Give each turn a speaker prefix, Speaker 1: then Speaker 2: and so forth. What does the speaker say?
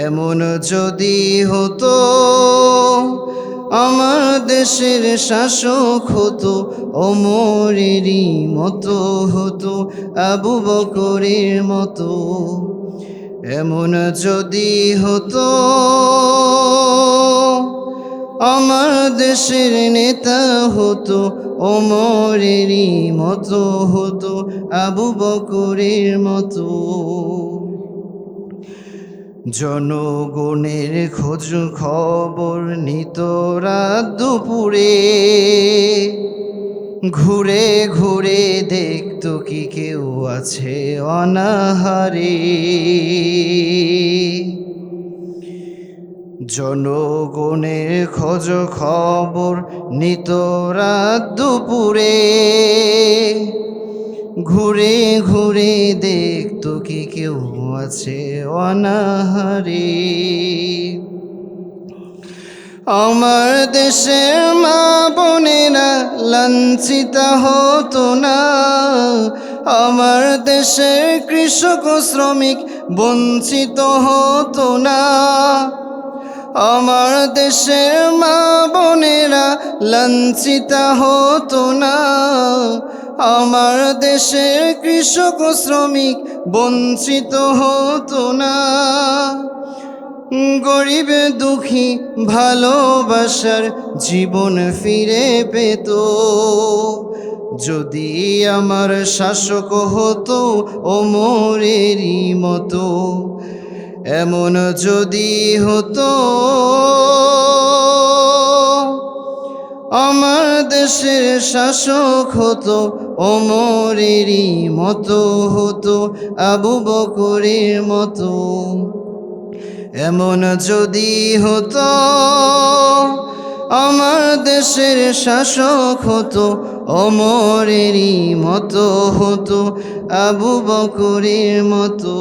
Speaker 1: এমন যদি হতো আমার দেশের শাসক হতো, ওমরেরই মতো হতো, আবু বকরের মতো। এমন যদি হতো আমার দেশের নেতা হতো, ওমরেরই মতো হতো, আবু বকরের মতো। জনগণের খোঁজ খবর নিত রাত দুপুরে, ঘুরে ঘুরে দেখতো কি কেউ আছে অনাহারে। জনগণের খোঁজ খবর নিত রাত দুপুরে, ঘুরে ঘুরে দেখতো কি কেউ আছে অনাহারে। আমার দেশের মা বোনেরা লাঞ্ছিত হতো না, আমার দেশের কৃষক ও শ্রমিক বঞ্চিত হতো না। আমার দেশের মা বোনেরা লাঞ্ছিত হতো না, আমার দেশের কৃষক ও শ্রমিক বঞ্চিত হতো না। গরিব দুঃখী ভালোবাসার জীবন ফিরে পেত, যদি আমার শাসক হতো ওমরেরই মতো। এমন যদি হতো আমার দেশের শাসক হতো, ওমরেরই মতো হতো, আবু বকরের মতো। এমন যদি হতো আমার দেশের শাসক হতো, ওমরেরই মতো হতো, আবু বকরের মতো।